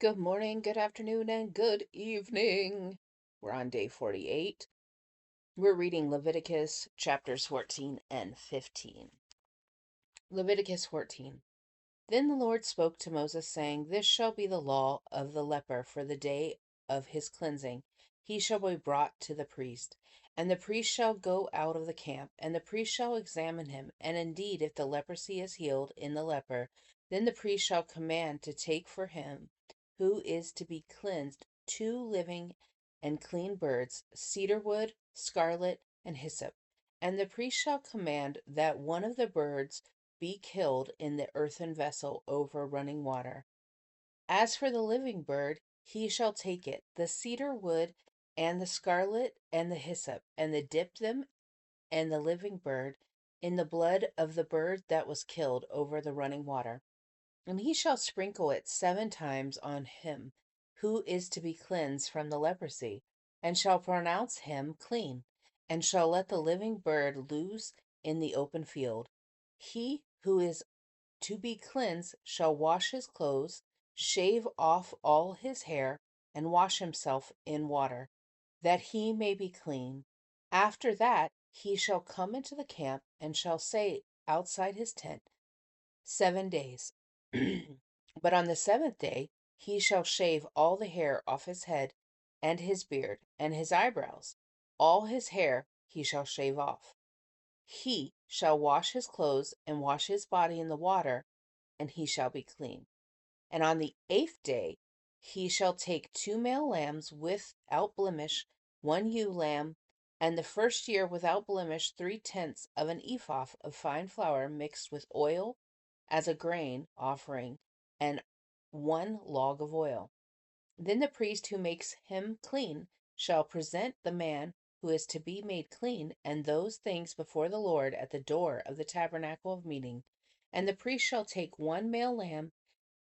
Good morning, good afternoon, and good evening. We're on day 48. We're reading Leviticus chapters 14 and 15. Leviticus 14. Then the Lord spoke to Moses, saying, This shall be the law of the leper for the day of his cleansing. He shall be brought to the priest. And the priest shall go out of the camp, and the priest shall examine him. And indeed, if the leprosy is healed in the leper, then the priest shall command to take for him who is to be cleansed 2 living and clean birds, cedar wood, scarlet, and hyssop. And the priest shall command that one of the birds be killed in the earthen vessel over running water. As for the living bird, he shall take it, the cedar wood, and the scarlet, and the hyssop, and dip them and the living bird in the blood of the bird that was killed over the running water. And he shall sprinkle it 7 times on him who is to be cleansed from the leprosy, and shall pronounce him clean, and shall let the living bird loose in the open field. He who is to be cleansed shall wash his clothes, shave off all his hair, and wash himself in water, that he may be clean. After that he shall come into the camp, and shall stay outside his tent 7 days. But on the 7th day he shall shave all the hair off his head, and his beard, and his eyebrows. All his hair he shall shave off. He shall wash his clothes, and wash his body in the water, and he shall be clean. And on the 8th day he shall take 2 male lambs without blemish, 1 ewe lamb, and the first year without blemish 3/10 of an ephah of fine flour mixed with oil as a grain offering, and 1 log of oil. Then the priest who makes him clean shall present the man who is to be made clean and those things before the Lord at the door of the tabernacle of meeting. And the priest shall take 1 male lamb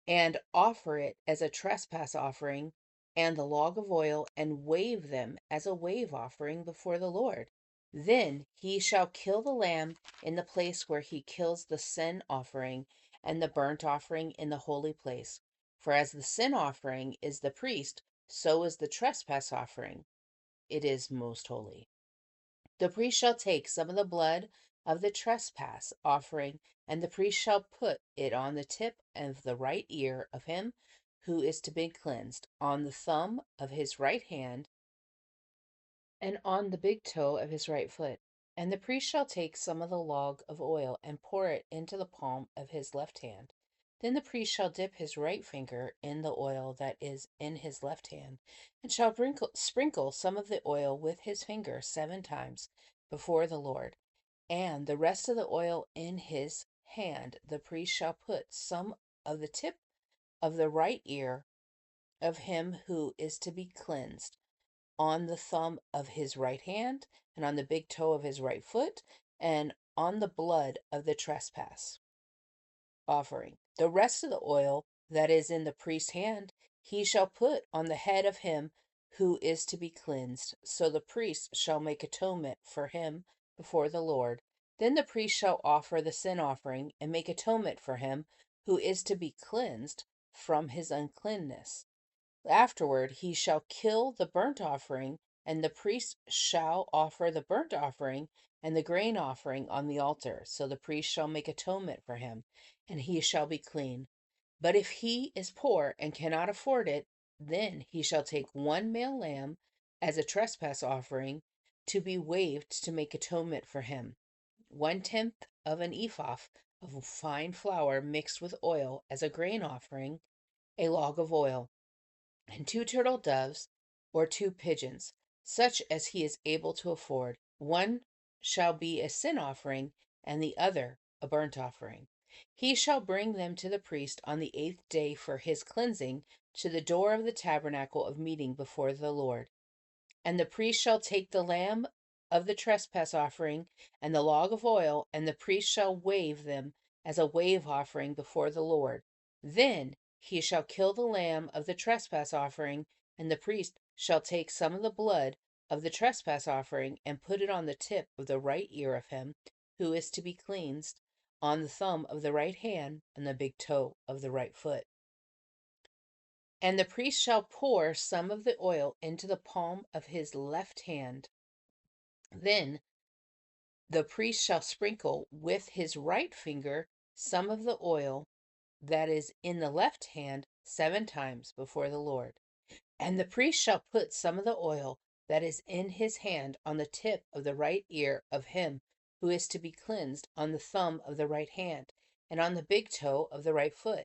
and offer it as a trespass offering, and the log of oil, and wave them as a wave offering before the Lord. Then he shall kill the lamb in the place where he kills the sin offering and the burnt offering in the holy place. For as the sin offering is the priest, so is the trespass offering. It is most holy. The priest shall take some of the blood of the trespass offering, and the priest shall put it on the tip of the right ear of him who is to be cleansed, on the thumb of his right hand, and on the big toe of his right foot. And the priest shall take some of the log of oil and pour it into the palm of his left hand. Then the priest shall dip his right finger in the oil that is in his left hand, and shall sprinkle some of the oil with his finger 7 times before the Lord. And the rest of the oil in his hand the priest shall put some of the tip of the right ear of him who is to be cleansed, on the thumb of his right hand, and on the big toe of his right foot, and on the blood of the trespass offering. The rest of the oil that is in the priest's hand he shall put on the head of him who is to be cleansed. So the priest shall make atonement for him before the Lord. Then the priest shall offer the sin offering and make atonement for him who is to be cleansed from his uncleanness. Afterward he shall kill the burnt offering, and the priest shall offer the burnt offering and the grain offering on the altar. So the priest shall make atonement for him, and he shall be clean. But if he is poor and cannot afford it, then he shall take 1 male lamb as a trespass offering to be waved to make atonement for him. 1/10 of an ephah of fine flour mixed with oil as a grain offering, a log of oil, and 2 turtle doves or 2 pigeons, such as he is able to afford. One shall be a sin offering, and the other a burnt offering. He shall bring them to the priest on the 8th day for his cleansing to the door of the tabernacle of meeting before the Lord. And the priest shall take the lamb of the trespass offering and the log of oil, and the priest shall wave them as a wave offering before the Lord. Then he shall kill the lamb of the trespass offering, and the priest shall take some of the blood of the trespass offering and put it on the tip of the right ear of him who is to be cleansed, on the thumb of the right hand, and the big toe of the right foot. And the priest shall pour some of the oil into the palm of his left hand. Then the priest shall sprinkle with his right finger some of the oil that is in the left hand 7 times before the Lord. And the priest shall put some of the oil that is in his hand on the tip of the right ear of him who is to be cleansed, on the thumb of the right hand, and on the big toe of the right foot,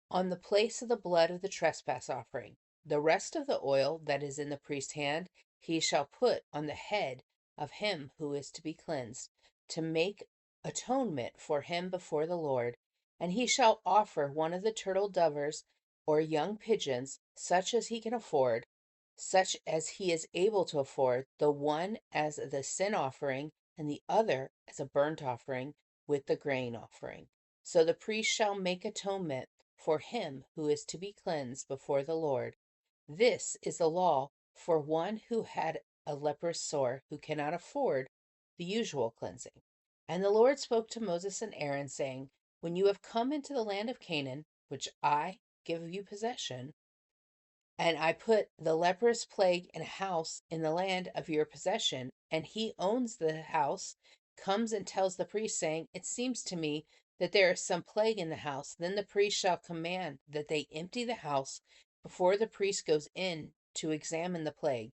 on the place of the blood of the trespass offering. The rest of the oil that is in the priest's hand he shall put on the head of him who is to be cleansed, to make atonement for him before the Lord. And he shall offer one of the turtle doves or young pigeons, such as he can afford, such as he is able to afford, the one as the sin offering, and the other as a burnt offering with the grain offering. So the priest shall make atonement for him who is to be cleansed before the Lord. This is the law for one who had a leprous sore, who cannot afford the usual cleansing. And the Lord spoke to Moses and Aaron, saying, When you have come into the land of Canaan, which I give you possession, and I put the leprous plague in a house in the land of your possession, and he owns the house, comes and tells the priest, saying, It seems to me that there is some plague in the house. Then the priest shall command that they empty the house before the priest goes in to examine the plague,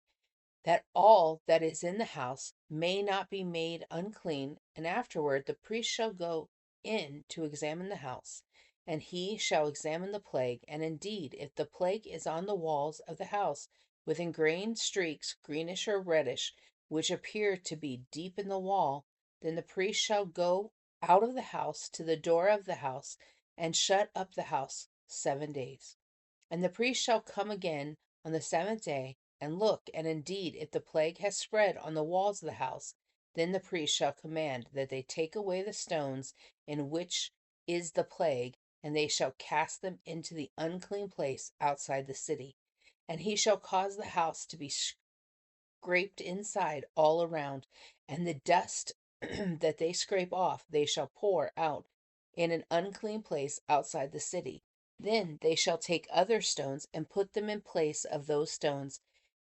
that all that is in the house may not be made unclean. And afterward the priest shall go in to examine the house, and he shall examine the plague. And indeed, if the plague is on the walls of the house, with ingrained streaks, greenish or reddish, which appear to be deep in the wall, then the priest shall go out of the house to the door of the house, and shut up the house 7 days. And the priest shall come again on the 7th day, and look, and indeed, if the plague has spread on the walls of the house, then the priest shall command that they take away the stones in which is the plague, and they shall cast them into the unclean place outside the city. And he shall cause the house to be scraped inside all around, and the dust that they scrape off they shall pour out in an unclean place outside the city. Then they shall take other stones and put them in place of those stones,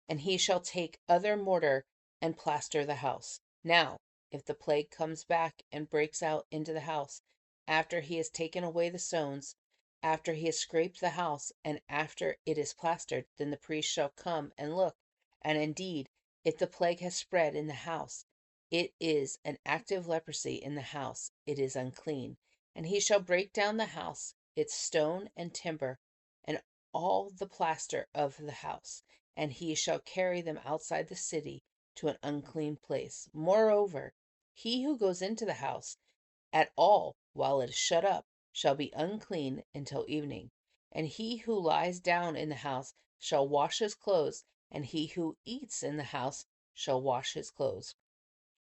and he shall take other mortar and plaster the house. Now, if the plague comes back and breaks out into the house, after he has taken away the stones, after he has scraped the house, and after it is plastered, then the priest shall come and look, and indeed, if the plague has spread in the house, it is an active leprosy in the house, it is unclean. And he shall break down the house, its stone and timber, and all the plaster of the house, and he shall carry them outside the city to an unclean place. Moreover, he who goes into the house at all while it is shut up shall be unclean until evening. And he who lies down in the house shall wash his clothes, and he who eats in the house shall wash his clothes.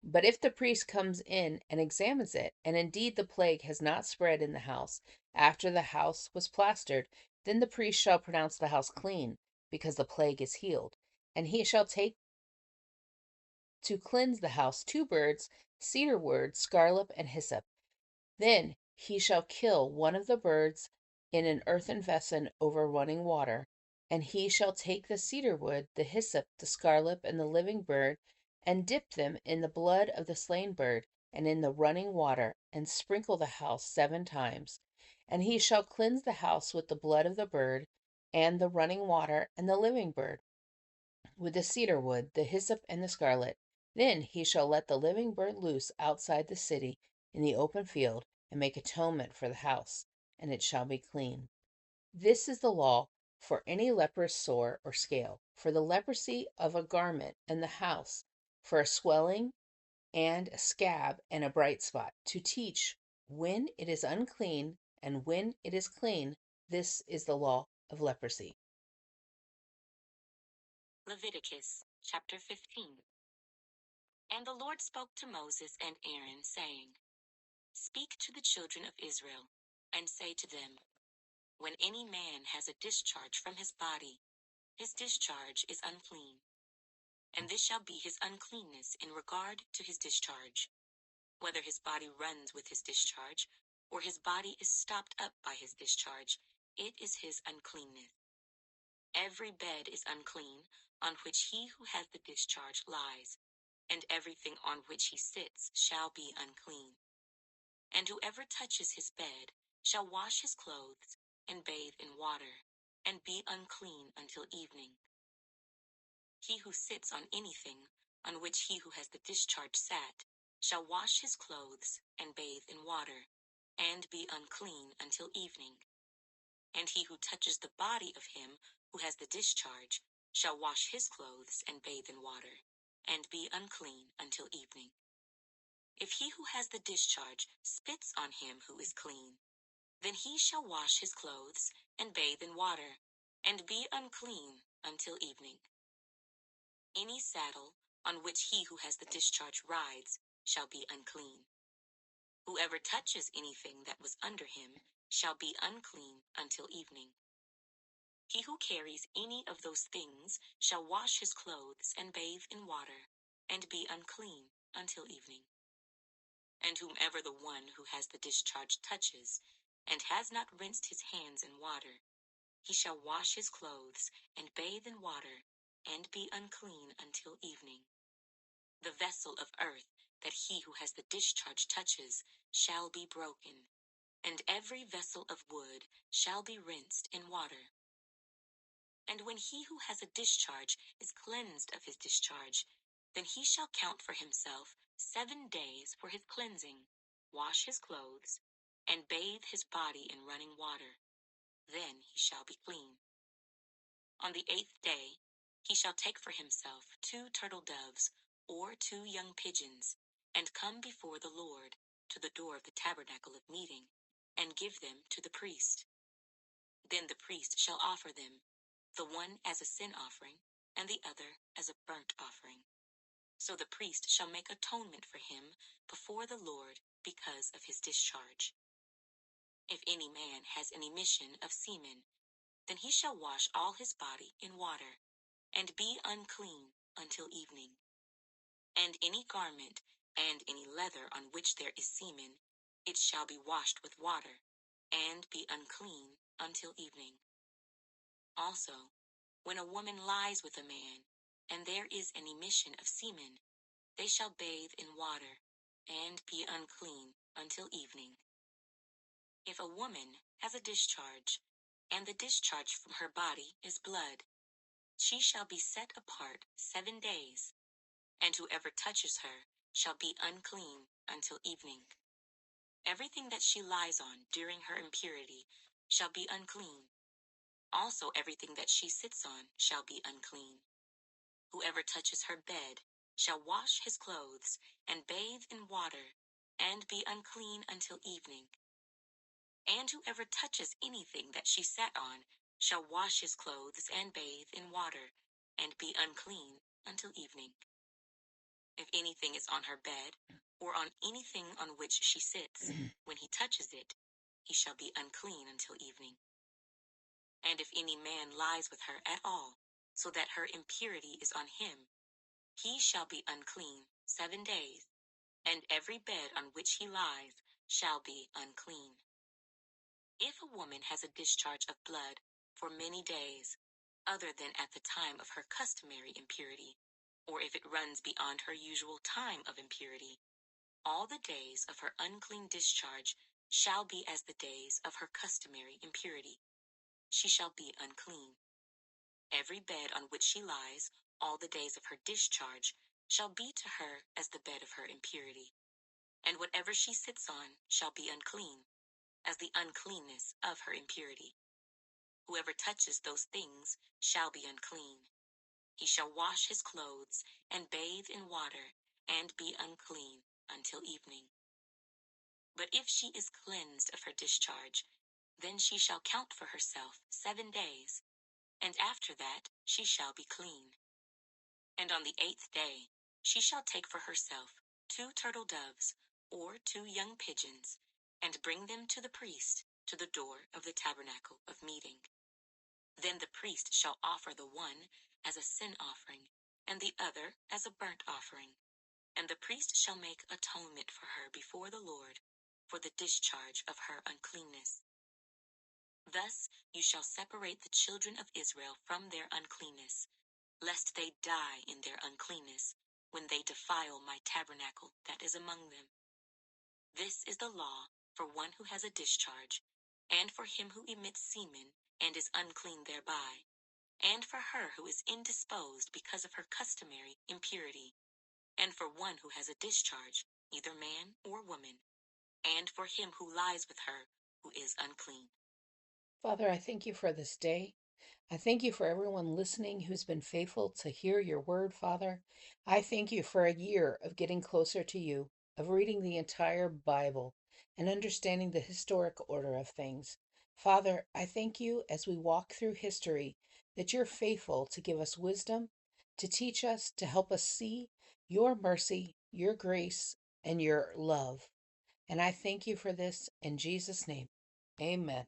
But if the priest comes in and examines it, and indeed the plague has not spread in the house after the house was plastered, then the priest shall pronounce the house clean, because the plague is healed. And he shall take to cleanse the house 2 birds, cedar wood, scarlet, and hyssop. Then he shall kill one of the birds in an earthen vessel over running water, and he shall take the cedar wood, the hyssop, the scarlet, and the living bird, and dip them in the blood of the slain bird, and in the running water, and sprinkle the house 7 times. And he shall cleanse the house with the blood of the bird, and the running water, and the living bird, with the cedar wood, the hyssop, and the scarlet. Then he shall let the living bird loose outside the city in the open field, and make atonement for the house, and it shall be clean. This is the law for any leprous sore or scale, for the leprosy of a garment in the house, for a swelling and a scab and a bright spot, to teach when it is unclean and when it is clean. This is the law of leprosy. Leviticus chapter 15. And the Lord spoke to Moses and Aaron, saying, Speak to the children of Israel, and say to them, When any man has a discharge from his body, his discharge is unclean. And this shall be his uncleanness in regard to his discharge, whether his body runs with his discharge, or his body is stopped up by his discharge, it is his uncleanness. every bed is unclean on which he who has the discharge lies, and everything on which he sits shall be unclean. And whoever touches his bed shall wash his clothes and bathe in water, and be unclean until evening. He who sits on anything on which he who has the discharge sat shall wash his clothes and bathe in water, and be unclean until evening. And he who touches the body of him who has the discharge shall wash his clothes and bathe in water, and be unclean until evening. If he who has the discharge spits on him who is clean, then he shall wash his clothes and bathe in water, and be unclean until evening. Any saddle on which he who has the discharge rides shall be unclean. Whoever touches anything that was under him shall be unclean until evening. He who carries any of those things shall wash his clothes and bathe in water, and be unclean until evening. And whomever the one who has the discharge touches, and has not rinsed his hands in water, he shall wash his clothes and bathe in water, and be unclean until evening. The vessel of earth that he who has the discharge touches shall be broken, and every vessel of wood shall be rinsed in water. And when he who has a discharge is cleansed of his discharge, then he shall count for himself 7 days for his cleansing, wash his clothes, and bathe his body in running water. Then he shall be clean. On the 8th day he shall take for himself 2 turtle doves or 2 young pigeons, and come before the Lord to the door of the tabernacle of meeting, and give them to the priest. Then the priest shall offer them, the one as a sin offering, and the other as a burnt offering. So the priest shall make atonement for him before the Lord because of his discharge. If any man has an emission of semen, then he shall wash all his body in water, and be unclean until evening. And any garment and any leather on which there is semen, it shall be washed with water, and be unclean until evening. Also, when a woman lies with a man, and there is an emission of semen, they shall bathe in water, and be unclean until evening. If a woman has a discharge, and the discharge from her body is blood, she shall be set apart 7 days, and whoever touches her shall be unclean until evening. Everything that she lies on during her impurity shall be unclean. Also everything that she sits on shall be unclean. Whoever touches her bed shall wash his clothes and bathe in water, and be unclean until evening. And whoever touches anything that she sat on shall wash his clothes and bathe in water, and be unclean until evening. If anything is on her bed, or on anything on which she sits, when he touches it, he shall be unclean until evening. And if any man lies with her at all, so that her impurity is on him, he shall be unclean 7 days, and every bed on which he lies shall be unclean. If a woman has a discharge of blood for many days, other than at the time of her customary impurity, or if it runs beyond her usual time of impurity, all the days of her unclean discharge shall be as the days of her customary impurity. She shall be unclean. Every bed on which she lies, all the days of her discharge, shall be to her as the bed of her impurity. And whatever she sits on shall be unclean, as the uncleanness of her impurity. Whoever touches those things shall be unclean. He shall wash his clothes and bathe in water, and be unclean until evening. But if she is cleansed of her discharge, then she shall count for herself 7 days, and after that she shall be clean. And on the 8th day she shall take for herself 2 turtle doves or 2 young pigeons, and bring them to the priest to the door of the tabernacle of meeting. Then the priest shall offer the one as a sin offering, and the other as a burnt offering. And the priest shall make atonement for her before the Lord for the discharge of her uncleanness. Thus you shall separate the children of Israel from their uncleanness, lest they die in their uncleanness, when they defile my tabernacle that is among them. This is the law for one who has a discharge, and for him who emits semen, and is unclean thereby, and for her who is indisposed because of her customary impurity, and for one who has a discharge, either man or woman, and for him who lies with her who is unclean. Father, I thank you for this day. I thank you for everyone listening who's been faithful to hear your word, Father. I thank you for a year of getting closer to you, of reading the entire Bible and understanding the historic order of things. Father, I thank you as we walk through history that you're faithful to give us wisdom, to teach us, to help us see your mercy, your grace, and your love. And I thank you for this in Jesus' name. Amen.